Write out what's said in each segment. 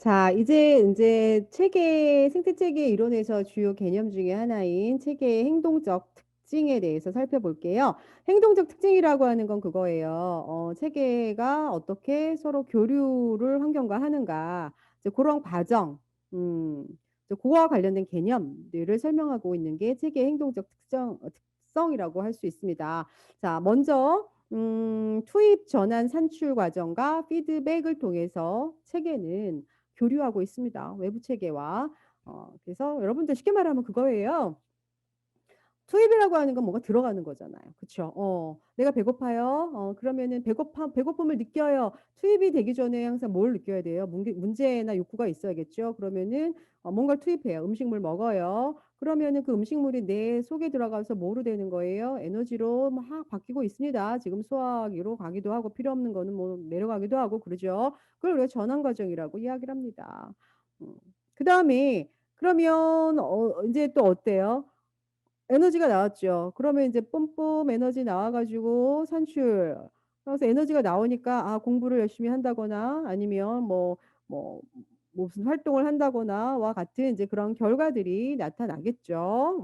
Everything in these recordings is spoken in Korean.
자, 이제 체계, 생태체계 이론에서 주요 개념 중에 하나인 체계의 행동적 특징에 대해서 살펴볼게요. 행동적 특징이라고 하는 건 그거예요. 체계가 어떻게 서로 교류를 환경과 하는가. 이제 그런 과정, 이제 그거와 관련된 개념들을 설명하고 있는 게 체계의 행동적 특성이라고 할 수 있습니다. 자, 먼저 투입 전환 산출 과정과 피드백을 통해서 체계는 교류하고 있습니다. 외부 체계와. 그래서 여러분들 쉽게 말하면 그거예요. 투입이라고 하는 건 뭐가 들어가는 거잖아요. 그쵸? 내가 배고파요. 그러면은 배고픔을 느껴요. 투입이 되기 전에 항상 뭘 느껴야 돼요? 문제나 욕구가 있어야겠죠. 그러면은 뭔가를 투입해요. 음식물 먹어요. 그러면은 그 음식물이 내 속에 들어가서 뭐로 되는 거예요? 에너지로 막 바뀌고 있습니다. 지금 소화기로 가기도 하고 필요 없는 거는 뭐 내려가기도 하고 그러죠. 그걸 우리가 전환 과정이라고 이야기를 합니다. 음. 그다음에 그러면 이제 또 어때요? 에너지가 나왔죠. 그러면 이제 뿜뿜 에너지 나와가지고 산출. 그래서 에너지가 나오니까 공부를 열심히 한다거나 아니면 뭐 무슨 활동을 한다거나와 같은 이제 그런 결과들이 나타나겠죠.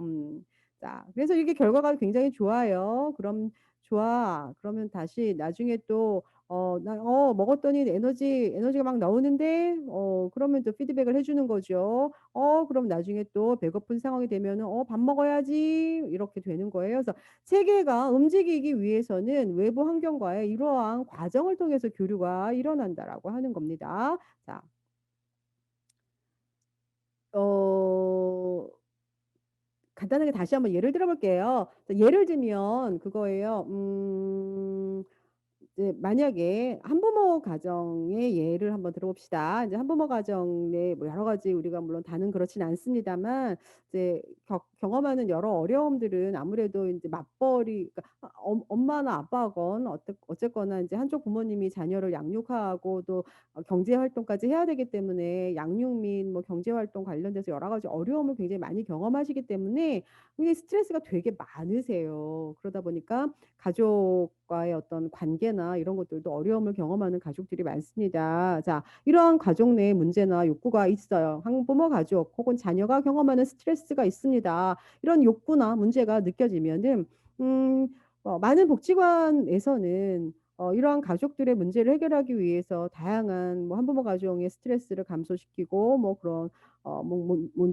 자, 그래서 이게 결과가 굉장히 좋아요. 그럼 좋아. 그러면 다시 나중에 또 먹었더니 에너지가 막 나오는데 그러면 또 피드백을 해주는 거죠. 그럼 나중에 또 배고픈 상황이 되면은 밥 먹어야지 이렇게 되는 거예요. 그래서 체계가 움직이기 위해서는 외부 환경과의 이러한 과정을 통해서 교류가 일어난다라고 하는 겁니다. 자, 어, 간단하게 다시 한번 예를 들어볼게요. 예를 들면 그거예요. 이제 만약에 한부모 가정의 예를 한번 들어봅시다. 이제 한부모 가정 내 뭐 여러 가지 우리가 물론 다는 그렇진 않습니다만 이제 경험하는 여러 어려움들은 아무래도 이제 맞벌이 그러니까 엄마나 아빠건 어쨌거나 이제 한쪽 부모님이 자녀를 양육하고 또 경제 활동까지 해야 되기 때문에 양육 및 뭐 경제 활동 관련돼서 여러 가지 어려움을 굉장히 많이 경험하시기 때문에 굉장히 스트레스가 되게 많으세요. 그러다 보니까 가족과의 어떤 관계나 이런 것들도 어려움을 경험하는 가족들이 많습니다. 자, 이러한 가족 내에 문제나 욕구가 있어요. 한부모 가족 혹은 자녀가 경험하는 스트레스가 있습니다. 이런 욕구나 문제가 느껴지면은 음, 많은 복지관에서는 이러한 가족들의 문제를 해결하기 위해서 다양한 뭐 한부모 가정의 스트레스를 감소시키고 뭐 그런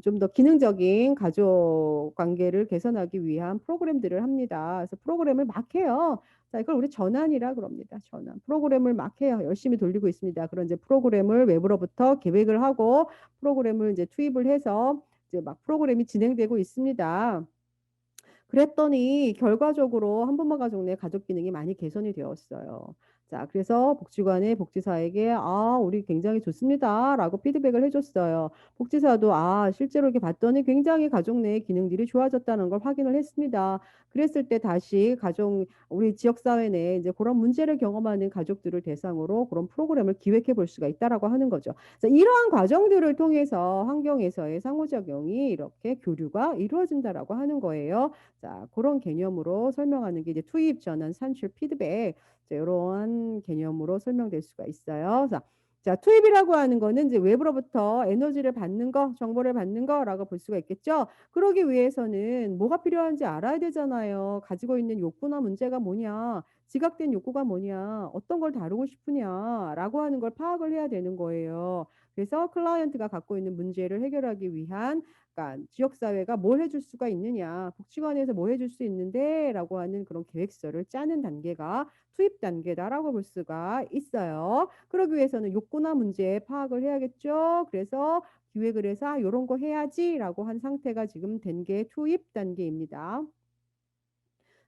좀 더 기능적인 가족 관계를 개선하기 위한 프로그램들을 합니다. 그래서 프로그램을 막 해요. 자, 이걸 우리 전환이라 그럽니다. 전환. 프로그램을 막 해요. 열심히 돌리고 있습니다. 그런 이제 프로그램을 외부로부터 계획을 하고 프로그램을 이제 투입을 해서 이제 막 프로그램이 진행되고 있습니다. 그랬더니 결과적으로 한부모 가족 내 가족 기능이 많이 개선이 되었어요. 자, 그래서 복지관의 복지사에게 우리 굉장히 좋습니다라고 피드백을 해줬어요. 복지사도 실제로 이렇게 봤더니 굉장히 가족 내의 기능들이 좋아졌다는 걸 확인을 했습니다. 그랬을 때 다시 우리 지역사회 내에 이제 그런 문제를 경험하는 가족들을 대상으로 그런 프로그램을 기획해 볼 수가 있다라고 하는 거죠. 그래서 이러한 과정들을 통해서 환경에서의 상호작용이 이렇게 교류가 이루어진다라고 하는 거예요. 자, 그런 개념으로 설명하는 게 이제 투입 전환 산출 피드백 이러한 개념으로 설명될 수가 있어요. 자, 투입이라고 하는 거는 이제 외부로부터 에너지를 받는 거, 정보를 받는 거라고 볼 수가 있겠죠. 그러기 위해서는 뭐가 필요한지 알아야 되잖아요. 가지고 있는 욕구나 문제가 뭐냐, 지각된 욕구가 뭐냐, 어떤 걸 다루고 싶으냐라고 하는 걸 파악을 해야 되는 거예요. 그래서 클라이언트가 갖고 있는 문제를 해결하기 위한 그러니까 지역사회가 뭘 해줄 수가 있느냐, 복지관에서 뭐 해줄 수 있는데라고 하는 그런 계획서를 짜는 단계가 투입 단계다라고 볼 수가 있어요. 그러기 위해서는 욕구나 문제 파악을 해야겠죠. 그래서 기획을 해서 이런 거 해야지라고 한 상태가 지금 된 게 투입 단계입니다.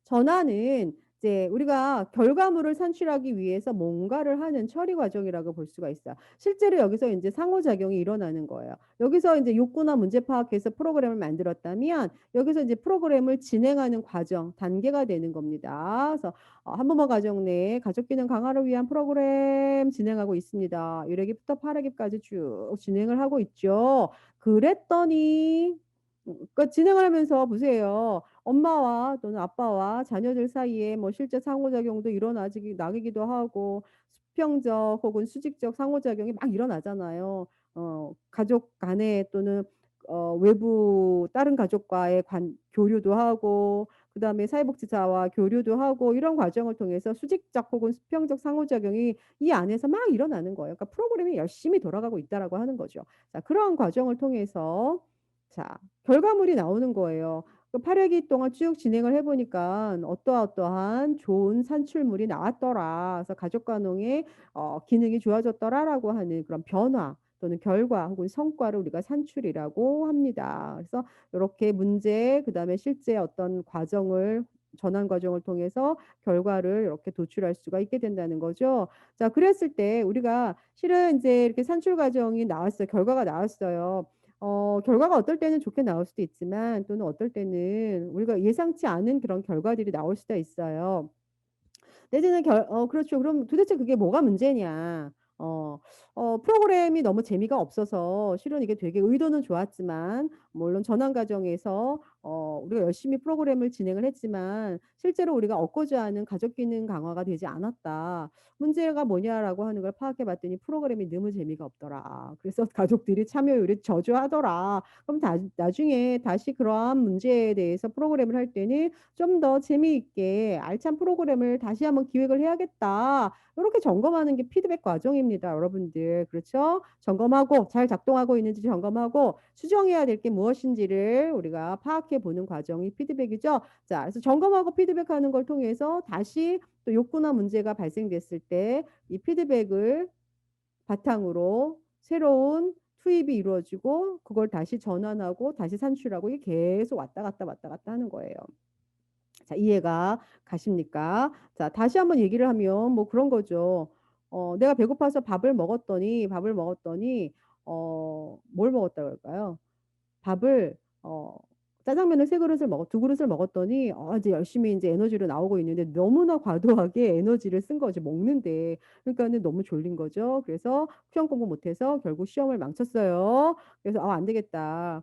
전환은 이제 우리가 결과물을 산출하기 위해서 뭔가를 하는 처리 과정이라고 볼 수가 있어요. 실제로 여기서 이제 상호작용이 일어나는 거예요. 여기서 이제 욕구나 문제 파악해서 프로그램을 만들었다면 여기서 이제 프로그램을 진행하는 과정, 단계가 되는 겁니다. 그래서 한부모 가정 내에 가족 기능 강화를 위한 프로그램 진행하고 있습니다. 1회기부터 8회기까지 쭉 진행을 하고 있죠. 그랬더니 그러니까 진행을 하면서 보세요. 엄마와 또는 아빠와 자녀들 사이에 뭐 실제 상호작용도 나기도 하고 수평적 혹은 수직적 상호작용이 막 일어나잖아요. 가족 간에 또는 외부 다른 가족과의 교류도 하고 그다음에 사회복지사와 교류도 하고 이런 과정을 통해서 수직적 혹은 수평적 상호작용이 이 안에서 막 일어나는 거예요. 그러니까 프로그램이 열심히 돌아가고 있다라고 하는 거죠. 자, 그러한 과정을 통해서 자, 결과물이 나오는 거예요. 8회기 동안 쭉 진행을 해보니까 어떠어떠한 좋은 산출물이 나왔더라. 그래서 가족과 농의 기능이 좋아졌더라라고 하는 그런 변화 또는 결과 혹은 성과를 우리가 산출이라고 합니다. 그래서 이렇게 문제, 그다음에 실제 어떤 과정을 전환 과정을 통해서 결과를 이렇게 도출할 수가 있게 된다는 거죠. 자, 그랬을 때 우리가 실은 이제 이렇게 산출 과정이 나왔어요. 결과가 나왔어요. 결과가 어떨 때는 좋게 나올 수도 있지만 또는 어떨 때는 우리가 예상치 않은 그런 결과들이 나올 수도 있어요. 내지는 그렇죠. 그럼 도대체 그게 뭐가 문제냐. 프로그램이 너무 재미가 없어서 실은 이게 되게 의도는 좋았지만 물론 전환 과정에서 우리가 열심히 프로그램을 진행을 했지만 실제로 우리가 얻고자 하는 가족 기능 강화가 되지 않았다. 문제가 뭐냐라고 하는 걸 파악해 봤더니 프로그램이 너무 재미가 없더라. 그래서 가족들이 참여율이 저조하더라. 그럼 나중에 다시 그러한 문제에 대해서 프로그램을 할 때는 좀 더 재미있게 알찬 프로그램을 다시 한번 기획을 해야겠다. 이렇게 점검하는 게 피드백 과정입니다, 여러분들. 그렇죠? 점검하고 잘 작동하고 있는지 점검하고 수정해야 될 게 무엇인지를 우리가 파악해 보는 과정이 피드백이죠. 자, 그래서 점검하고 피드백하는 걸 통해서 다시 또 욕구나 문제가 발생됐을 때 이 피드백을 바탕으로 새로운 투입이 이루어지고 그걸 다시 전환하고 다시 산출하고 이게 계속 왔다 갔다 하는 거예요. 자, 이해가 가십니까? 자, 다시 한번 얘기를 하면 뭐 그런 거죠. 내가 배고파서 밥을 먹었더니 뭘 먹었다 그럴까요? 밥을 짜장면을 세 그릇을 두 그릇을 먹었더니 이제 열심히 이제 에너지로 나오고 있는데 너무나 과도하게 에너지를 쓴 거지 먹는데 그러니까는 너무 졸린 거죠. 그래서 시험 공부 못해서 결국 시험을 망쳤어요. 그래서 안 되겠다.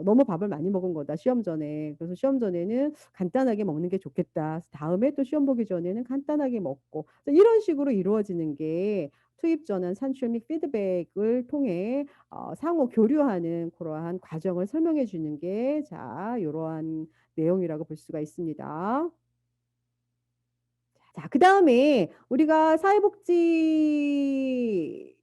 너무 밥을 많이 먹은 거다 시험 전에. 그래서 시험 전에는 간단하게 먹는 게 좋겠다. 다음에 또 시험 보기 전에는 간단하게 먹고 이런 식으로 이루어지는 게 투입 전환 산출 및 피드백을 통해 상호 교류하는 그러한 과정을 설명해 주는 게 자, 이러한 내용이라고 볼 수가 있습니다. 자, 그다음에 우리가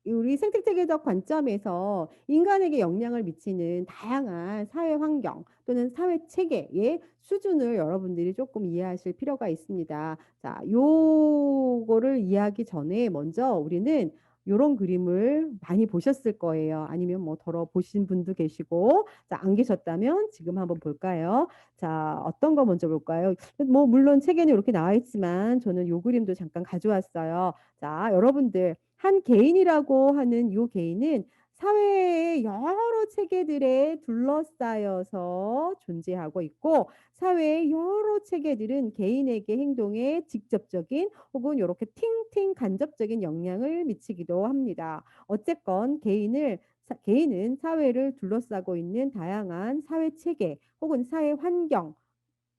우리 생태체계적 관점에서 인간에게 영향을 미치는 다양한 사회 환경 또는 사회 체계의 수준을 여러분들이 조금 이해하실 필요가 있습니다. 자, 요거를 이해하기 전에 먼저 우리는 요런 그림을 많이 보셨을 거예요. 아니면 뭐 덜어 보신 분도 계시고, 자, 안 계셨다면 지금 한번 볼까요? 자, 어떤 거 먼저 볼까요? 뭐 물론 책에는 이렇게 나와 있지만 저는 요 그림도 잠깐 가져왔어요. 자, 여러분들 한 개인이라고 하는 요 개인은 사회의 여러 체계들에 둘러싸여서 존재하고 있고 사회의 여러 체계들은 개인에게 행동에 직접적인 혹은 이렇게 팅팅 간접적인 영향을 미치기도 합니다. 어쨌건 개인은 사회를 둘러싸고 있는 다양한 사회 체계 혹은 사회 환경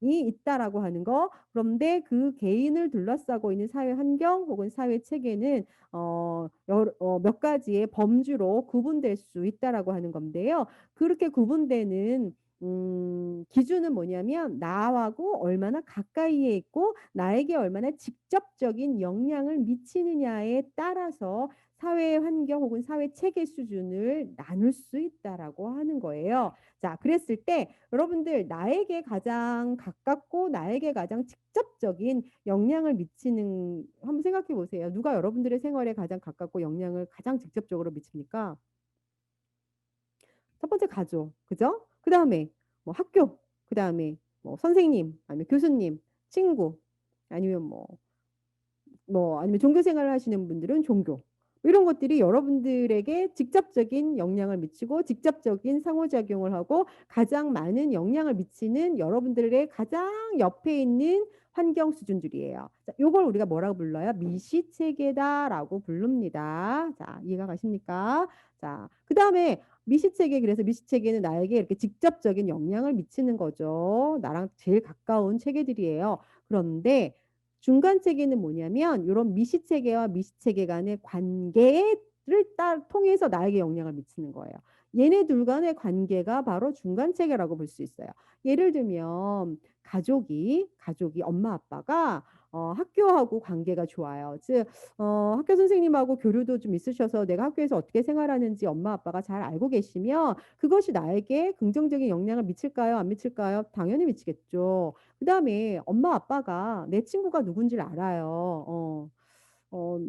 이 있다라고 하는 거. 그런데 그 개인을 둘러싸고 있는 사회 환경 혹은 사회 체계는 몇 가지의 범주로 구분될 수 있다라고 하는 건데요. 그렇게 구분되는 기준은 뭐냐면 나하고 얼마나 가까이에 있고 나에게 얼마나 직접적인 영향을 미치느냐에 따라서 사회 환경 혹은 사회 체계 수준을 나눌 수 있다라고 하는 거예요. 자, 그랬을 때 여러분들 나에게 가장 가깝고 나에게 가장 직접적인 영향을 미치는 한번 생각해 보세요. 누가 여러분들의 생활에 가장 가깝고 영향을 가장 직접적으로 미칩니까? 첫 번째 가족, 그죠? 그 다음에 뭐 학교, 그 다음에 뭐 선생님, 아니면 교수님, 친구, 아니면 아니면 종교 생활을 하시는 분들은 종교. 이런 것들이 여러분들에게 직접적인 영향을 미치고 직접적인 상호작용을 하고 가장 많은 영향을 미치는 여러분들의 가장 옆에 있는 환경 수준들이에요. 자, 요걸 우리가 뭐라고 불러요? 미시체계다라고 부릅니다. 자, 이해가 가십니까? 자, 그다음에 미시체계 그래서 미시체계는 나에게 이렇게 직접적인 영향을 미치는 거죠. 나랑 제일 가까운 체계들이에요. 그런데 중간 체계는 뭐냐면 요런 미시 체계와 미시 체계 간의 관계를 통해서 나에게 영향을 미치는 거예요. 얘네 둘 간의 관계가 바로 중간 체계라고 볼 수 있어요. 예를 들면 가족이 엄마 아빠가 학교하고 관계가 좋아요. 즉 학교 선생님하고 교류도 좀 있으셔서 내가 학교에서 어떻게 생활하는지 엄마 아빠가 잘 알고 계시면 그것이 나에게 긍정적인 영향을 미칠까요? 안 미칠까요? 당연히 미치겠죠. 그다음에 엄마 아빠가 내 친구가 누군지를 알아요. 어,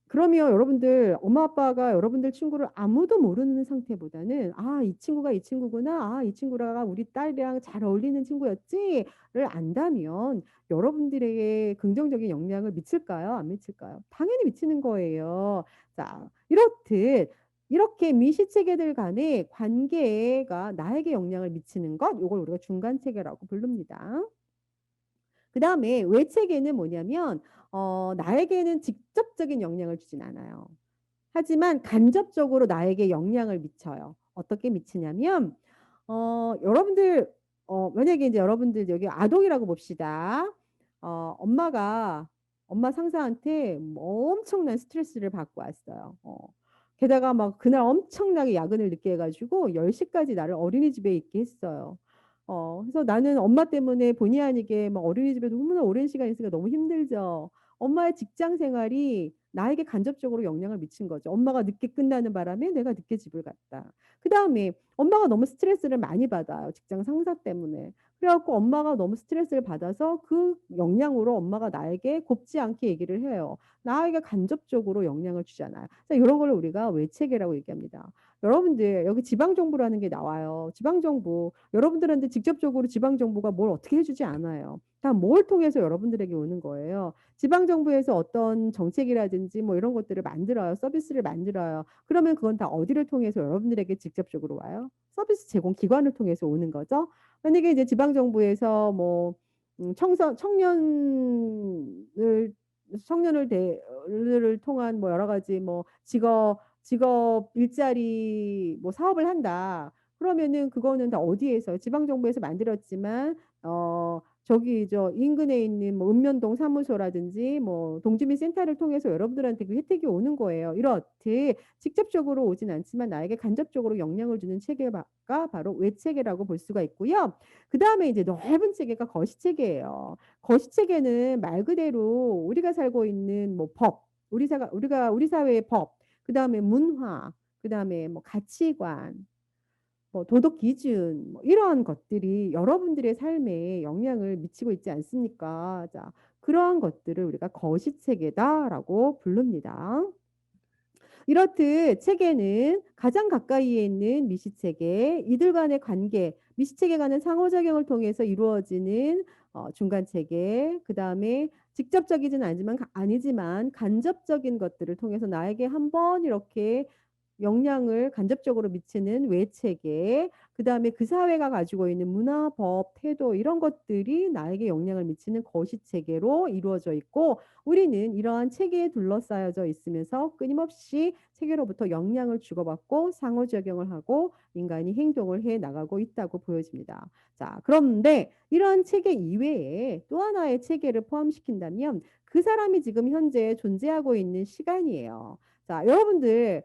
그러면 여러분들 엄마 아빠가 여러분들 친구를 아무도 모르는 상태보다는 아, 이 친구가 이 친구구나. 아, 이 친구가 우리 딸이랑 잘 어울리는 친구였지를 안다면 여러분들에게 긍정적인 영향을 미칠까요? 안 미칠까요? 당연히 미치는 거예요. 자, 이렇듯 이렇게 미시체계들 간의 관계가 나에게 영향을 미치는 것, 이걸 우리가 중간 체계라고 부릅니다. 그 다음에 외체계는 뭐냐면 나에게는 직접적인 영향을 주진 않아요. 하지만 간접적으로 나에게 영향을 미쳐요. 어떻게 미치냐면 여러분들 만약에 이제 여러분들 여기 아동이라고 봅시다. 엄마 상사한테 뭐 엄청난 스트레스를 받고 왔어요. 게다가 막 그날 엄청나게 야근을 늦게 해가지고 10시까지 나를 어린이집에 있게 했어요. 그래서 나는 엄마 때문에 본의 아니게 막 어린이집에 너무나 오랜 시간 있으니까 너무 힘들죠. 엄마의 직장 생활이 나에게 간접적으로 영향을 미친 거죠. 엄마가 늦게 끝나는 바람에 내가 늦게 집을 갔다. 그 다음에 엄마가 너무 스트레스를 많이 받아요. 직장 상사 때문에. 그래갖고 엄마가 너무 스트레스를 받아서 그 영향으로 엄마가 나에게 곱지 않게 얘기를 해요. 나에게 간접적으로 영향을 주잖아요. 이런 걸 우리가 외체계라고 얘기합니다. 여러분들 여기 지방정부라는 게 나와요. 지방정부. 여러분들한테 직접적으로 지방정부가 뭘 어떻게 해주지 않아요. 다 뭘 통해서 여러분들에게 오는 거예요. 지방정부에서 어떤 정책이라든지 뭐 이런 것들을 만들어요. 서비스를 만들어요. 그러면 그건 다 어디를 통해서 여러분들에게 직접적으로 와요? 서비스 제공 기관을 통해서 오는 거죠. 만약에 이제 지방정부에서 뭐 청년을 대를 통한 뭐 여러 가지 뭐 직업 일자리 뭐 사업을 한다. 그러면은 그거는 다 어디에서 지방정부에서 만들었지만 저기 저 인근에 있는 뭐 읍면동 사무소라든지 뭐 동주민센터를 통해서 여러분들한테 그 혜택이 오는 거예요. 이렇듯 직접적으로 오진 않지만 나에게 간접적으로 영향을 주는 체계가 바로 외체계라고 볼 수가 있고요. 그 다음에 이제 넓은 체계가 거시체계예요. 거시체계는 말 그대로 우리가 살고 있는 뭐 법, 우리 사회의 법, 그 다음에 문화, 그 다음에 뭐 가치관, 뭐 도덕 기준 뭐 이러한 것들이 여러분들의 삶에 영향을 미치고 있지 않습니까? 자, 그러한 것들을 우리가 거시체계다라고 부릅니다. 이렇듯 체계는 가장 가까이에 있는 미시체계, 이들 간의 관계, 미시체계 간의 상호작용을 통해서 이루어지는 중간체계, 그 다음에 직접적이진 아니지만 간접적인 것들을 통해서 나에게 한번 이렇게 영향을 간접적으로 미치는 외체계, 그 다음에 그 사회가 가지고 있는 문화, 법, 태도 이런 것들이 나에게 영향을 미치는 거시체계로 이루어져 있고 우리는 이러한 체계에 둘러싸여져 있으면서 끊임없이 체계로부터 영향을 주고받고 상호작용을 하고 인간이 행동을 해 나가고 있다고 보여집니다. 자, 그런데 이러한 체계 이외에 또 하나의 체계를 포함시킨다면 그 사람이 지금 현재 존재하고 있는 시간이에요. 자, 여러분들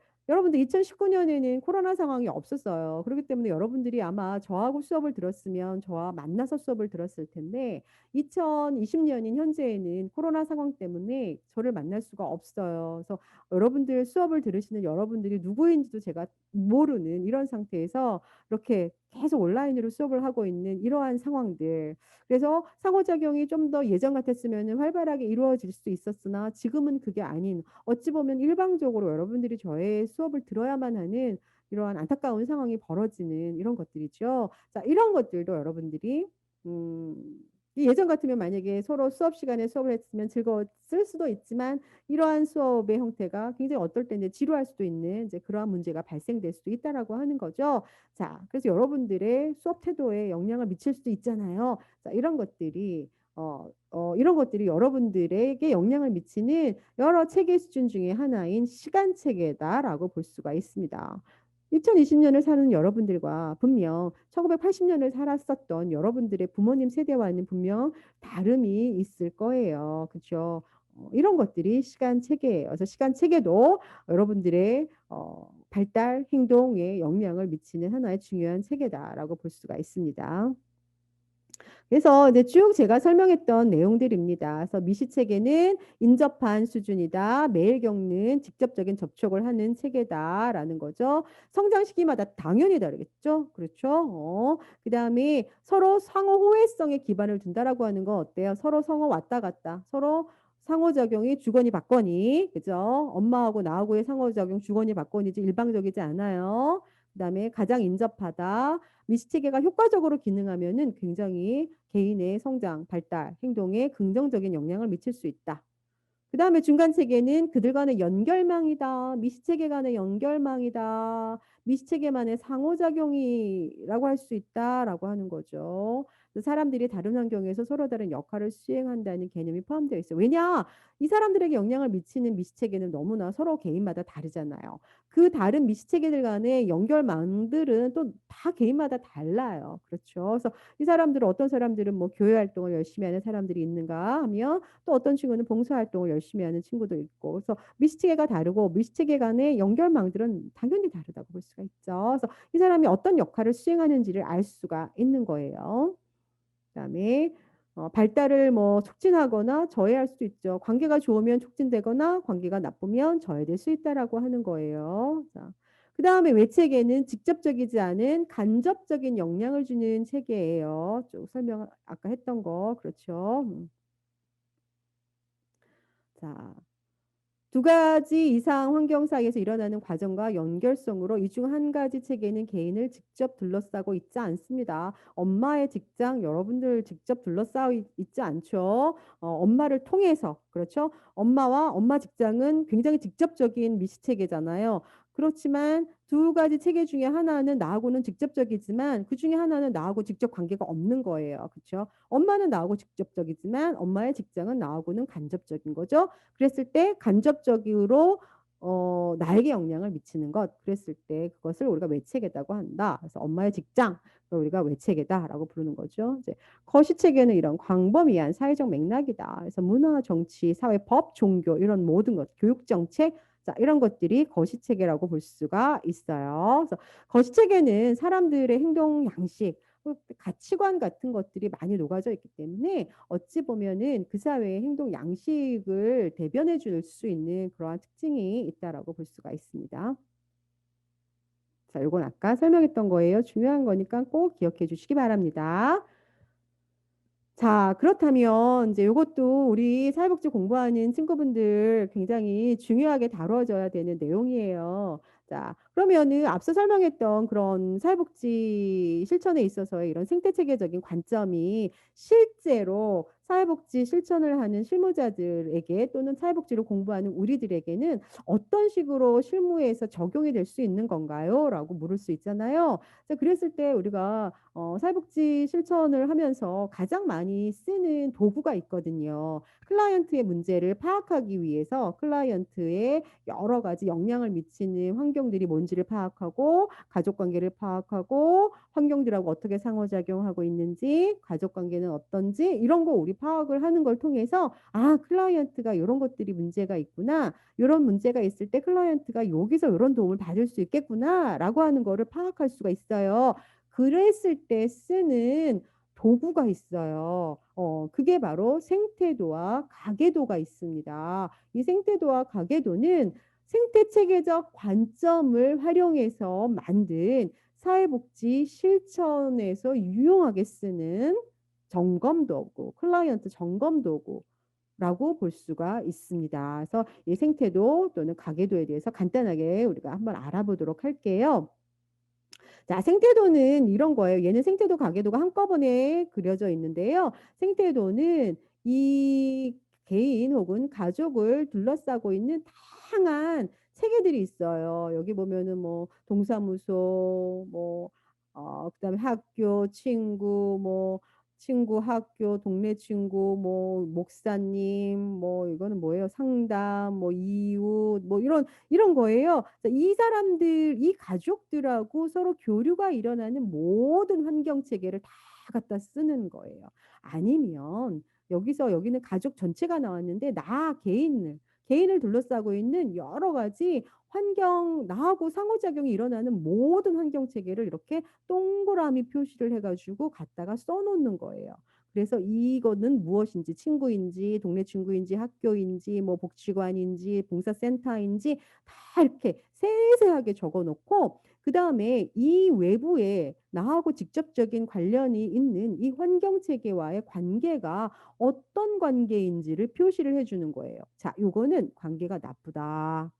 2019년에는 코로나 상황이 없었어요. 그렇기 때문에 여러분들이 아마 저하고 수업을 들었으면 저와 만나서 수업을 들었을 텐데 2020년인 현재에는 코로나 상황 때문에 저를 만날 수가 없어요. 그래서 여러분들 수업을 들으시는 여러분들이 누구인지도 제가 모르는 이런 상태에서 이렇게 계속 온라인으로 수업을 하고 있는 이러한 상황들. 그래서 상호작용이 좀 더 예전 같았으면 활발하게 이루어질 수 있었으나 지금은 그게 아닌 어찌 보면 일방적으로 여러분들이 저의 수업을 들어야만 하는 이러한 안타까운 상황이 벌어지는 이런 것들이죠. 자, 이런 것들도 여러분들이 음, 예전 같으면 만약에 서로 수업 시간에 수업을 했으면 즐거웠을 수도 있지만 이러한 수업의 형태가 굉장히 어떨 때 이제 지루할 수도 있는 이제 그러한 문제가 발생될 수도 있다라고 하는 거죠. 자, 그래서 여러분들의 수업 태도에 영향을 미칠 수도 있잖아요. 자, 이런 것들이 여러분들에게 영향을 미치는 여러 체계 수준 중에 하나인 시간 체계다라고 볼 수가 있습니다. 2020년을 사는 여러분들과 분명 1980년을 살았었던 여러분들의 부모님 세대와는 분명 다름이 있을 거예요. 그렇죠? 이런 것들이 시간 체계예요. 그래서 시간 체계도 여러분들의 발달 행동에 영향을 미치는 하나의 중요한 체계다라고 볼 수가 있습니다. 그래서 이제 쭉 제가 설명했던 내용들입니다. 그래서 미시 체계는 인접한 수준이다. 매일 겪는 직접적인 접촉을 하는 체계다라는 거죠. 성장 시기마다 당연히 다르겠죠. 그렇죠. 그다음에 서로 상호 호혜성에 기반을 둔다라고 하는 건 어때요? 서로 상호 왔다 갔다. 서로 상호작용이 주거니 받거니. 그죠? 엄마하고 나하고의 상호작용 주거니 받거니지 일방적이지 않아요. 그다음에 가장 인접하다. 미시체계가 효과적으로 기능하면은 굉장히 개인의 성장, 발달, 행동에 긍정적인 영향을 미칠 수 있다. 그 다음에 중간 체계는 그들 간의 연결망이다. 미시체계 간의 연결망이다. 미시체계만의 상호작용이라고 할 수 있다라고 하는 거죠. 사람들이 다른 환경에서 서로 다른 역할을 수행한다는 개념이 포함되어 있어요. 왜냐? 이 사람들에게 영향을 미치는 미시체계는 너무나 서로 개인마다 다르잖아요. 그 다른 미시체계들 간의 연결망들은 또 다 개인마다 달라요. 그렇죠. 그래서 이 사람들은 어떤 사람들은 뭐 교회 활동을 열심히 하는 사람들이 있는가 하면 또 어떤 친구는 봉사활동을 열심히 하는 친구도 있고 그래서 미시체계가 다르고 미시체계 간의 연결망들은 당연히 다르다고 볼 수가 있죠. 그래서 이 사람이 어떤 역할을 수행하는지를 알 수가 있는 거예요. 그다음에 발달을 뭐 촉진하거나 저해할 수 있죠. 관계가 좋으면 촉진되거나 관계가 나쁘면 저해될 수 있다라고 하는 거예요. 자, 그다음에 외체계는 직접적이지 않은 간접적인 영향을 주는 체계예요. 쭉 설명 아까 했던 거 그렇죠. 자, 두 가지 이상 환경 사이에서 일어나는 과정과 연결성으로 이 중 한 가지 체계는 개인을 직접 둘러싸고 있지 않습니다. 엄마의 직장 여러분들 직접 둘러싸고 있지 않죠. 엄마를 통해서 그렇죠. 엄마와 엄마 직장은 굉장히 직접적인 미시 체계잖아요. 그렇지만 두 가지 체계 중에 하나는 나하고는 직접적이지만 그 중에 하나는 나하고 직접 관계가 없는 거예요. 그렇죠? 엄마는 나하고 직접적이지만 엄마의 직장은 나하고는 간접적인 거죠. 그랬을 때 간접적으로 나에게 영향을 미치는 것 그랬을 때 그것을 우리가 외체계다고 한다. 그래서 엄마의 직장 우리가 외체계다라고 부르는 거죠. 이제 거시체계는 이런 광범위한 사회적 맥락이다. 그래서 문화, 정치, 사회, 법, 종교 이런 모든 것, 교육 정책 자, 이런 것들이 거시체계라고 볼 수가 있어요. 그래서 거시체계는 사람들의 행동 양식, 가치관 같은 것들이 많이 녹아져 있기 때문에 어찌 보면은 그 사회의 행동 양식을 대변해 줄 수 있는 그러한 특징이 있다라고 볼 수가 있습니다. 자, 이건 아까 설명했던 거예요. 중요한 거니까 꼭 기억해 주시기 바랍니다. 자, 그렇다면 이제 이것도 우리 사회복지 공부하는 친구분들 굉장히 중요하게 다뤄져야 되는 내용이에요. 자, 그러면은 앞서 설명했던 그런 사회복지 실천에 있어서의 이런 생태체계적인 관점이 실제로 사회복지 실천을 하는 실무자들에게 또는 사회복지를 공부하는 우리들에게는 어떤 식으로 실무에서 적용이 될 수 있는 건가요? 라고 물을 수 있잖아요. 자, 그랬을 때 우리가 사회복지 실천을 하면서 가장 많이 쓰는 도구가 있거든요. 클라이언트의 문제를 파악하기 위해서 클라이언트의 여러 가지 영향을 미치는 환경들이 뭔지를 파악하고 가족 관계를 파악하고 환경들하고 어떻게 상호작용하고 있는지 가족 관계는 어떤지 이런 거 우리 파악을 하는 걸 통해서 아, 클라이언트가 이런 것들이 문제가 있구나. 이런 문제가 있을 때 클라이언트가 여기서 이런 도움을 받을 수 있겠구나라고 하는 거를 파악할 수가 있어요. 그랬을 때 쓰는 도구가 있어요. 그게 바로 생태도와 가계도가 있습니다. 이 생태도와 가계도는 생태체계적 관점을 활용해서 만든 사회복지 실천에서 유용하게 쓰는 점검도구, 클라이언트 점검도구라고 볼 수가 있습니다. 그래서 이 생태도 또는 가계도에 대해서 간단하게 우리가 한번 알아보도록 할게요. 자, 생태도는 이런 거예요. 얘는 생태도, 가계도가 한꺼번에 그려져 있는데요. 생태도는 이 개인 혹은 가족을 둘러싸고 있는 다양한 체계들이 있어요. 여기 보면은 뭐 동사무소, 뭐 그다음에 학교, 친구, 뭐 친구, 학교, 동네 친구, 뭐 목사님, 뭐 이거는 뭐예요? 상담, 뭐 이웃, 뭐 이런 거예요. 이 사람들, 이 가족들하고 서로 교류가 일어나는 모든 환경 체계를 다 갖다 쓰는 거예요. 아니면 여기는 가족 전체가 나왔는데 나 개인을 둘러싸고 있는 여러 가지 환경, 나하고 상호작용이 일어나는 모든 환경 체계를 이렇게 동그라미 표시를 해가지고 갖다가 써놓는 거예요. 그래서 이거는 무엇인지, 친구인지, 동네 친구인지, 학교인지, 뭐 복지관인지, 봉사센터인지 다 이렇게 세세하게 적어놓고, 그 다음에 이 외부에 나하고 직접적인 관련이 있는 이 환경 체계와의 관계가 어떤 관계인지를 표시를 해주는 거예요. 자, 요거는 관계가 나쁘다.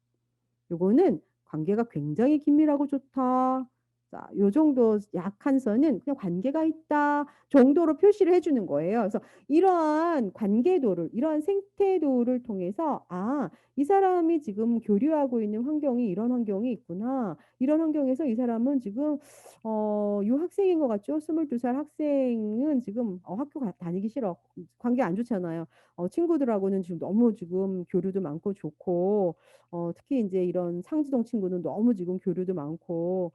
요거는 관계가 굉장히 긴밀하고 좋다. 자, 요 정도 약한 선은 그냥 관계가 있다 정도로 표시를 해주는 거예요. 그래서 이러한 관계도를, 이러한 생태도를 통해서, 아, 이 사람이 지금 교류하고 있는 환경이 이런 환경이 있구나. 이런 환경에서 이 사람은 지금, 요 학생인 것 같죠? 22살 학생은 지금, 다니기 싫어. 관계 안 좋잖아요. 친구들하고는 지금 너무 지금 교류도 많고 좋고, 특히 이제 이런 상지동 친구는 너무 지금 교류도 많고,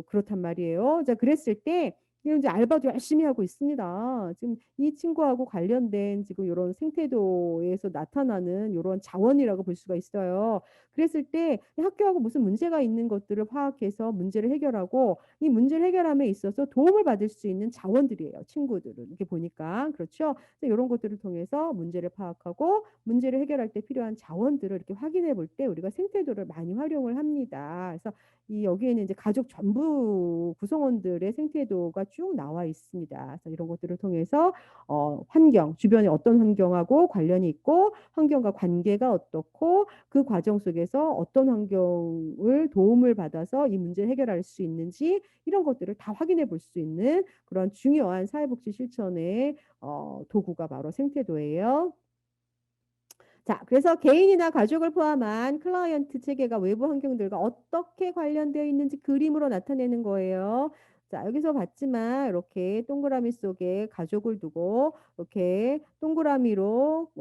그렇단 말이에요. 자, 그랬을 때, 이제 알바도 열심히 하고 있습니다. 지금 이 친구하고 관련된 지금 이런 생태도에서 나타나는 이런 자원이라고 볼 수가 있어요. 그랬을 때 학교하고 무슨 문제가 있는 것들을 파악해서 문제를 해결하고, 이 문제를 해결함에 있어서 도움을 받을 수 있는 자원들이에요. 친구들은. 이렇게 보니까. 그렇죠? 이런 것들을 통해서 문제를 파악하고 문제를 해결할 때 필요한 자원들을 이렇게 확인해 볼 때 우리가 생태도를 많이 활용을 합니다. 그래서 이 여기에는 이제 가족 전부 구성원들의 생태도가 쭉 나와 있습니다. 그래서 이런 것들을 통해서 주변에 어떤 환경하고 관련이 있고 환경과 관계가 어떻고 그 과정 속에서 어떤 환경을 도움을 받아서 이 문제를 해결할 수 있는지 이런 것들을 다 확인해 볼 수 있는 그런 중요한 사회복지 실천의 도구가 바로 생태도예요. 자, 그래서 개인이나 가족을 포함한 클라이언트 체계가 외부 환경들과 어떻게 관련되어 있는지 그림으로 나타내는 거예요. 자, 여기서 봤지만 이렇게 동그라미 속에 가족을 두고 이렇게 동그라미로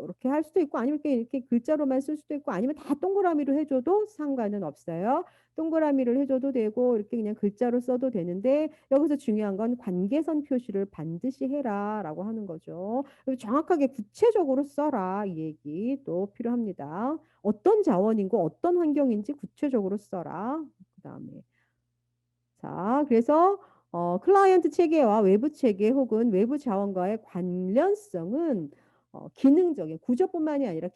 이렇게 할 수도 있고 아니면 이렇게 글자로만 쓸 수도 있고 아니면 다 동그라미로 해줘도 상관은 없어요. 동그라미를 해줘도 되고 이렇게 그냥 글자로 써도 되는데 여기서 중요한 건 관계선 표시를 반드시 해라라고 하는 거죠. 정확하게 구체적으로 써라 이 얘기 또 필요합니다. 어떤 자원인고 어떤 환경인지 구체적으로 써라. 그다음에 자, 그래서 클라이언트 체계와 외부 체계 혹은 외부 자원과의 관련성은 기능적인 구조뿐만이 아니라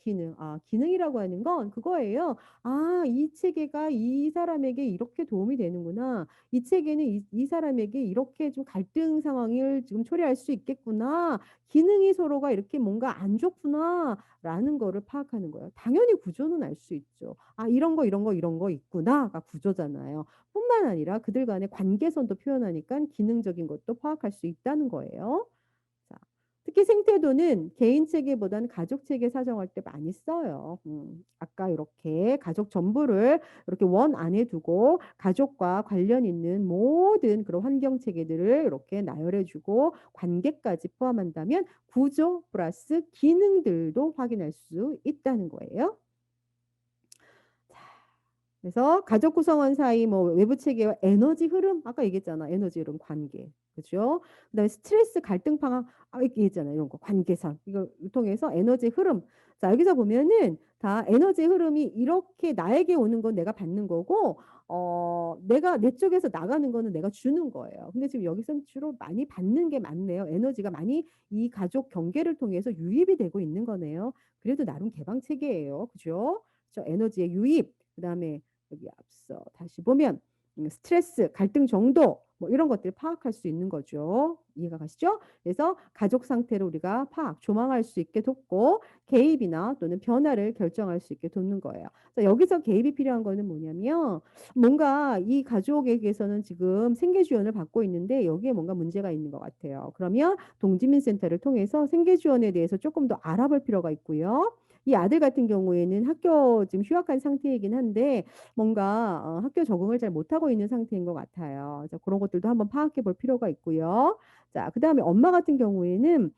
기능이라고 하는 건 그거예요. 아, 이 체계가 이 사람에게 이렇게 도움이 되는구나. 이 체계는 이 사람에게 이렇게 좀 갈등 상황을 지금 초래할 수 있겠구나. 기능이 서로가 이렇게 뭔가 안 좋구나라는 거를 파악하는 거예요. 당연히 구조는 알 수 있죠. 아, 이런 거 있구나가 구조잖아요. 뿐만 아니라 그들 간의 관계선도 표현하니까 기능적인 것도 파악할 수 있다는 거예요. 자, 특히 생태도는 개인 체계보다는 가족 체계 사정할 때 많이 써요. 아까 이렇게 가족 전부를 이렇게 원 안에 두고 가족과 관련 있는 모든 그런 환경 체계들을 이렇게 나열해주고 관계까지 포함한다면 구조 플러스 기능들도 확인할 수 있다는 거예요. 그래서 가족 구성원 사이 뭐 외부 체계와 에너지 흐름 아까 얘기했잖아. 에너지 흐름 관계. 그죠? 그다음에 스트레스 갈등 방향 얘기했잖아요. 이런 거 관계선. 이걸 통해서 에너지 흐름. 자, 여기서 보면은 다 에너지 흐름이 이렇게 나에게 오는 건 내가 받는 거고 내가 내 쪽에서 나가는 거는 내가 주는 거예요. 근데 지금 여기서는 주로 많이 받는 게 많네요. 에너지가 많이 이 가족 경계를 통해서 유입이 되고 있는 거네요. 그래도 나름 개방 체계예요. 그죠? 저 에너지의 유입. 그다음에 여기 앞서 다시 보면 스트레스, 갈등 정도 뭐 이런 것들 파악할 수 있는 거죠. 이해가 가시죠? 그래서 가족 상태를 우리가 조망할 수 있게 돕고 개입이나 또는 변화를 결정할 수 있게 돕는 거예요. 그래서 여기서 개입이 필요한 거는 뭐냐면 뭔가 이 가족에게서는 지금 생계 지원을 받고 있는데 여기에 뭔가 문제가 있는 것 같아요. 그러면 동지민센터를 통해서 생계 지원에 대해서 조금 더 알아볼 필요가 있고요. 이 아들 같은 경우에는 학교 지금 휴학한 상태이긴 한데 뭔가 학교 적응을 잘 못하고 있는 상태인 것 같아요. 그래서 그런 것들도 한번 파악해 볼 필요가 있고요. 자, 그다음에 엄마 같은 경우에는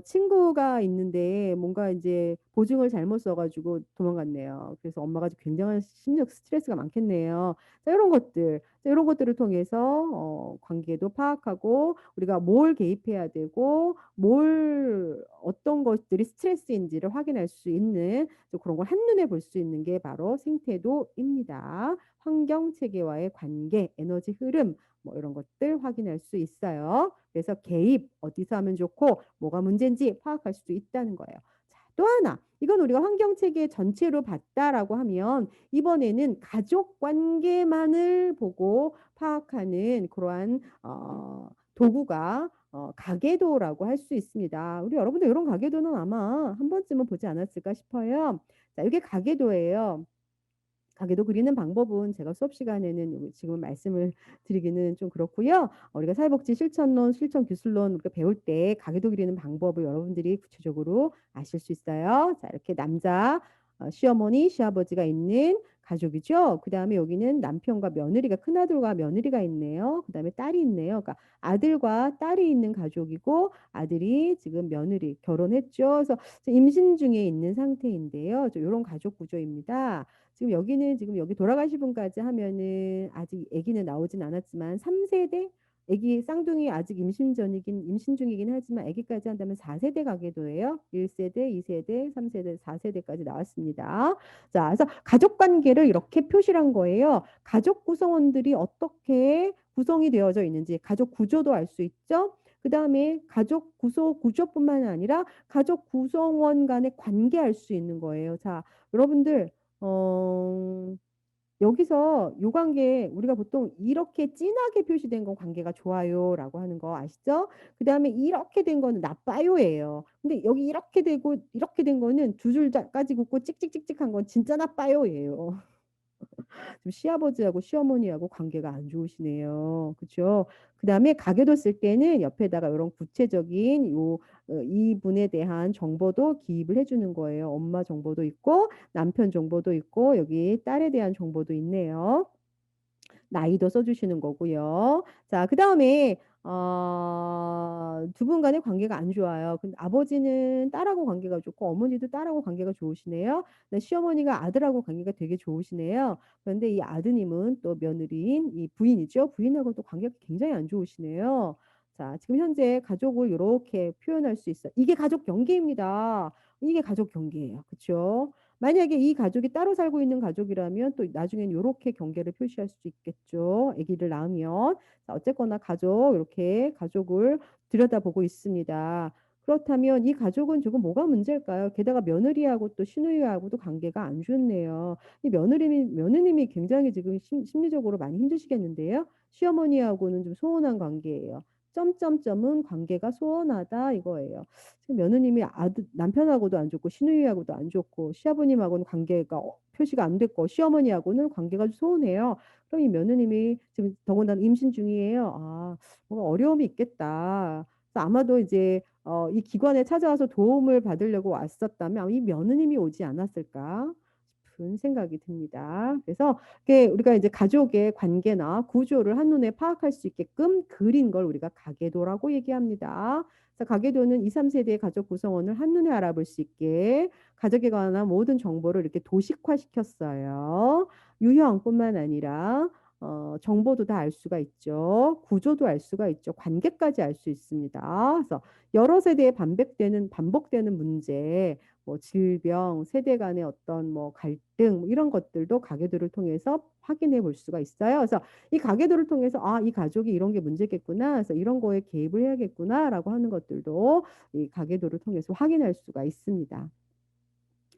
친구가 있는데 뭔가 이제 보증을 잘못 써 가지고 도망갔네요. 그래서 엄마가 굉장한 심리적 스트레스가 많겠네요. 자, 요런 것들. 자, 요런 것들을 통해서 관계도 파악하고 우리가 뭘 개입해야 되고 뭘 어떤 것들이 스트레스인지를 확인할 수 있는 그런 걸 한눈에 볼 수 있는 게 바로 생태도입니다. 환경 체계와의 관계, 에너지 흐름 뭐 이런 것들 확인할 수 있어요. 그래서 개입 어디서 하면 좋고 뭐가 문제인지 파악할 수 있다는 거예요. 자, 또 하나 이건 우리가 환경 체계 전체로 봤다라고 하면 이번에는 가족 관계만을 보고 파악하는 그러한 도구가 가계도라고 할 수 있습니다. 우리 여러분들 이런 가계도는 아마 한 번쯤은 보지 않았을까 싶어요. 자, 이게 가계도예요. 가계도 그리는 방법은 제가 수업 시간에는 지금 말씀을 드리기는 좀 그렇고요. 우리가 사회복지 실천론, 실천 기술론 우리가 배울 때 가계도 그리는 방법을 여러분들이 구체적으로 아실 수 있어요. 자, 이렇게 남자 시어머니, 시아버지가 있는 가족이죠. 그 다음에 여기는 남편과 며느리가 큰아들과 며느리가 있네요. 그 다음에 딸이 있네요. 그러니까 아들과 딸이 있는 가족이고 아들이 지금 며느리 결혼했죠. 그래서 임신 중에 있는 상태인데요. 이런 가족 구조입니다. 지금 여기는 지금 여기 돌아가신 분까지 하면은 아직 아기는 나오진 않았지만 3세대 아기 쌍둥이 아직 임신 중이긴 하지만 아기까지 한다면 4세대 가계도예요. 1세대, 2세대, 3세대, 4세대까지 나왔습니다. 자, 그래서 가족 관계를 이렇게 표시한 거예요. 가족 구성원들이 어떻게 구성이 되어져 있는지 가족 구조도 알 수 있죠. 그 다음에 가족 구조뿐만 아니라 가족 구성원 간의 관계 알 수 있는 거예요. 자, 여러분들 어, 여기서 요 관계 우리가 보통 이렇게 진하게 표시된 건 관계가 좋아요라고 하는 거 아시죠? 그 다음에 이렇게 된 거는 나빠요예요. 근데 여기 이렇게 되고 이렇게 된 거는 두 줄까지 긋고 찍찍찍찍한 건 진짜 나빠요예요. 좀 시아버지하고 시어머니하고 관계가 안 좋으시네요. 그렇죠? 그다음에 가계도 쓸 때는 옆에다가 이런 구체적인 이분에 대한 정보도 기입을 해주는 거예요. 엄마 정보도 있고 남편 정보도 있고 여기 딸에 대한 정보도 있네요. 나이도 써주시는 거고요. 자, 그 다음에 두 분 간의 관계가 안 좋아요. 근데 아버지는 딸하고 관계가 좋고 어머니도 딸하고 관계가 좋으시네요. 근데 시어머니가 아들하고 관계가 되게 좋으시네요. 그런데 이 아드님은 또 며느리인 이 부인이죠. 부인하고 또 관계가 굉장히 안 좋으시네요. 자, 지금 현재 가족을 이렇게 표현할 수 있어요. 이게 가족 경계입니다. 이게 가족 경계예요. 그렇죠? 만약에 이 가족이 따로 살고 있는 가족이라면 또 나중엔 이렇게 경계를 표시할 수 있겠죠. 아기를 낳으면. 자, 어쨌거나 가족 이렇게 가족을 들여다보고 있습니다. 그렇다면 이 가족은 조금 뭐가 문제일까요? 게다가 며느리하고 또 시누이하고도 관계가 안 좋네요. 이 며느님이 굉장히 지금 심리적으로 많이 힘드시겠는데요. 시어머니하고는 좀 소원한 관계예요. 점점점은 관계가 소원하다 이거예요. 지금 며느님이 남편하고도 안 좋고 시누이하고도 안 좋고 시아버님하고는 관계가 표시가 안 됐고 시어머니하고는 관계가 소원해요. 그럼 이 며느님이 지금 더군다나 임신 중이에요. 아, 뭔가 어려움이 있겠다. 그래서 아마도 이제 이 기관에 찾아와서 도움을 받으려고 왔었다면 아마 이 며느님이 오지 않았을까 싶은 생각이 듭니다. 그래서 우리가 이제 가족의 관계나 구조를 한눈에 파악할 수 있게끔 그린 걸 우리가 가계도라고 얘기합니다. 그래서 가계도는 2, 3세대의 가족 구성원을 한눈에 알아볼 수 있게 가족에 관한 모든 정보를 이렇게 도식화시켰어요. 유형뿐만 아니라 정보도 다 알 수가 있죠. 구조도 알 수가 있죠. 관계까지 알 수 있습니다. 그래서 여러 세대에 반복되는 문제, 뭐 질병, 세대 간의 어떤 뭐 갈등 뭐 이런 것들도 가계도를 통해서 확인해 볼 수가 있어요. 그래서 이 가계도를 통해서 아, 이 가족이 이런 게 문제겠구나. 그래서 이런 거에 개입을 해야겠구나라고 하는 것들도 이 가계도를 통해서 확인할 수가 있습니다.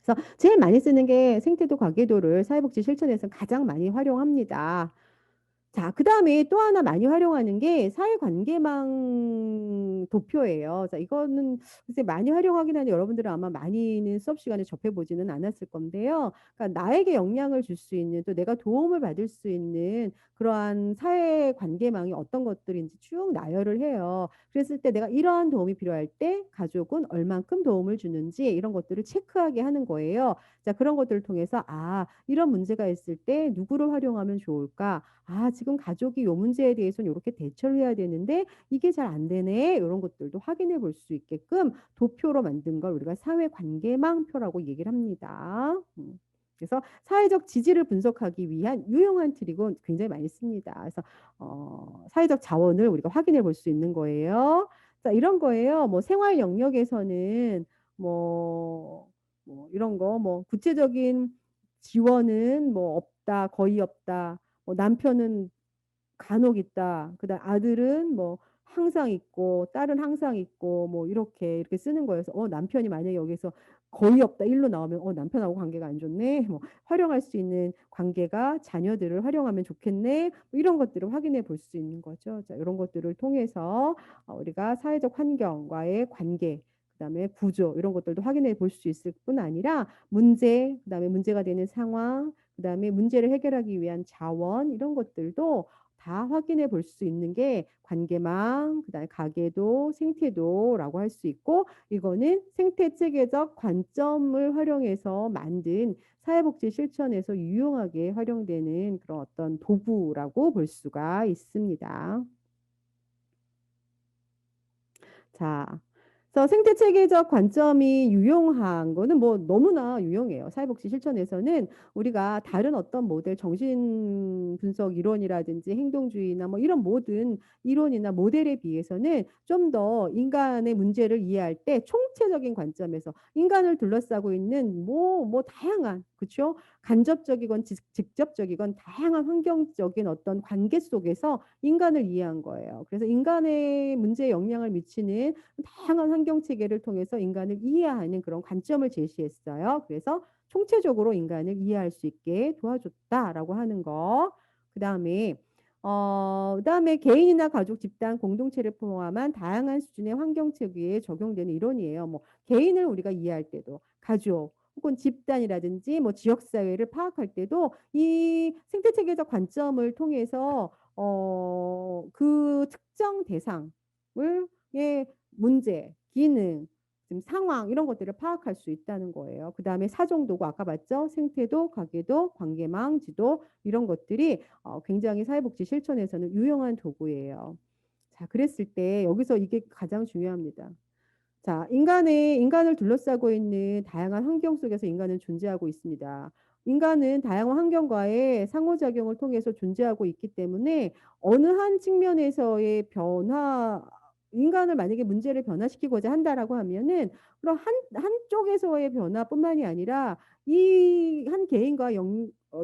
그래서 제일 많이 쓰는 게 생태도 가계도를 사회복지 실천에서 가장 많이 활용합니다. 자, 그 다음에 또 하나 많이 활용하는 게 사회관계망 도표예요. 자, 이거는 글쎄 많이 활용하긴 하는데 여러분들은 아마 많이는 수업 시간에 접해보지는 않았을 건데요. 그러니까 나에게 영향을 줄 수 있는 또 내가 도움을 받을 수 있는 그러한 사회관계망이 어떤 것들인지 쭉 나열을 해요. 그랬을 때 내가 이러한 도움이 필요할 때 가족은 얼만큼 도움을 주는지 이런 것들을 체크하게 하는 거예요. 자, 그런 것들을 통해서 아, 이런 문제가 있을 때 누구를 활용하면 좋을까? 아, 지금 가족이 요 문제에 대해서는 요렇게 대처를 해야 되는데 이게 잘 안 되네." 요런 것들도 확인해 볼 수 있게끔 도표로 만든 걸 우리가 사회관계망표라고 얘기를 합니다. 그래서 사회적 지지를 분석하기 위한 유용한 툴이고 굉장히 많이 씁니다. 그래서 사회적 자원을 우리가 확인해 볼 수 있는 거예요. 자, 이런 거예요. 뭐 생활 영역에서는 뭐, 뭐 이런 거, 뭐 구체적인 지원은 뭐 없다, 거의 없다. 뭐 남편은 간혹 있다. 그다음 아들은 뭐 항상 있고 딸은 항상 있고 뭐 이렇게 쓰는 거예요. 그래서 남편이 만약에 여기서 거의 없다 1로 나오면 남편하고 관계가 안 좋네. 뭐 활용할 수 있는 관계가 자녀들을 활용하면 좋겠네. 뭐 이런 것들을 확인해 볼 수 있는 거죠. 자, 이런 것들을 통해서 우리가 사회적 환경과의 관계 그다음에 구조 이런 것들도 확인해 볼 수 있을 뿐 아니라 문제, 그다음에 문제가 되는 상황, 그다음에 문제를 해결하기 위한 자원 이런 것들도 다 확인해 볼 수 있는 게 관계망, 그다음에 가계도, 생태도라고 할 수 있고 이거는 생태 체계적 관점을 활용해서 만든 사회복지 실천에서 유용하게 활용되는 그런 어떤 도구라고 볼 수가 있습니다. 자, 그래서 생태 체계적 관점이 유용한 거는 뭐 너무나 유용해요. 사회복지 실천에서는 우리가 다른 어떤 모델, 정신 분석 이론이라든지 행동주의나 뭐 이런 모든 이론이나 모델에 비해서는 좀 더 인간의 문제를 이해할 때 총체적인 관점에서 인간을 둘러싸고 있는 뭐 다양한, 그렇죠? 간접적이건 직접적이건 다양한 환경적인 어떤 관계 속에서 인간을 이해한 거예요. 그래서 인간의 문제에 영향을 미치는 다양한 환경 체계를 통해서 인간을 이해하는 그런 관점을 제시했어요. 그래서 총체적으로 인간을 이해할 수 있게 도와줬다라고 하는 거. 그다음에 개인이나 가족, 집단, 공동체를 포함한 다양한 수준의 환경 체계에 적용되는 이론이에요. 뭐 개인을 우리가 이해할 때도 가족 혹은 집단이라든지 뭐 지역 사회를 파악할 때도 이 생태 체계적 관점을 통해서 그 특정 대상을 의 문제, 기능, 지금 상황 이런 것들을 파악할 수 있다는 거예요. 그다음에 사정도구 아까 봤죠? 생태도, 가계도, 관계망, 지도 이런 것들이 굉장히 사회복지 실천에서는 유용한 도구예요. 자, 그랬을 때 여기서 이게 가장 중요합니다. 자, 인간을 둘러싸고 있는 다양한 환경 속에서 인간은 존재하고 있습니다. 인간은 다양한 환경과의 상호작용을 통해서 존재하고 있기 때문에 어느 한 측면에서의 인간을 만약에 문제를 변화시키고자 한다라고 하면은 그럼 한쪽에서의 변화뿐만이 아니라 이 한 개인과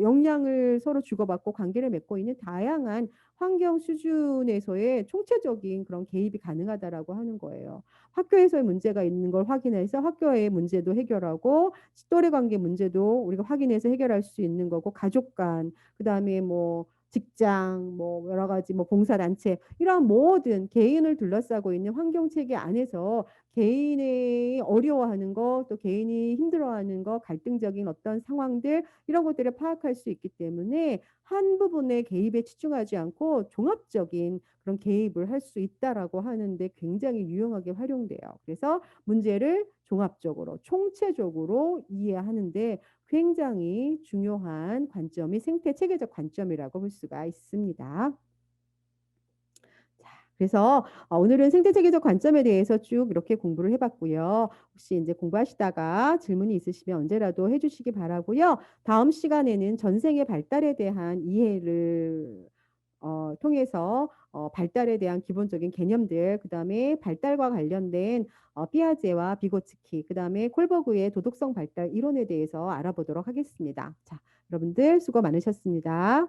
영향을 서로 주고받고 관계를 맺고 있는 다양한 환경 수준에서의 총체적인 그런 개입이 가능하다라고 하는 거예요. 학교에서의 문제가 있는 걸 확인해서 학교의 문제도 해결하고 또래 관계 문제도 우리가 확인해서 해결할 수 있는 거고 가족 간 그다음에 뭐 직장 뭐 여러 가지 뭐 봉사단체 이러한 모든 개인을 둘러싸고 있는 환경 체계 안에서 개인이 어려워하는 거 또 개인이 힘들어하는 거 갈등적인 어떤 상황들 이런 것들을 파악할 수 있기 때문에 한 부분의 개입에 치중하지 않고 종합적인 그런 개입을 할 수 있다라고 하는데 굉장히 유용하게 활용돼요. 그래서 문제를 종합적으로 총체적으로 이해하는데 굉장히 중요한 관점이 생태 체계적 관점이라고 볼 수가 있습니다. 그래서 오늘은 생태체계적 관점에 대해서 쭉 이렇게 공부를 해봤고요. 혹시 이제 공부하시다가 질문이 있으시면 언제라도 해주시기 바라고요. 다음 시간에는 전생의 발달에 대한 이해를 통해서 발달에 대한 기본적인 개념들, 그다음에 발달과 관련된 피아제와 비고츠키, 그다음에 콜버그의 도덕성 발달 이론에 대해서 알아보도록 하겠습니다. 자, 여러분들 수고 많으셨습니다.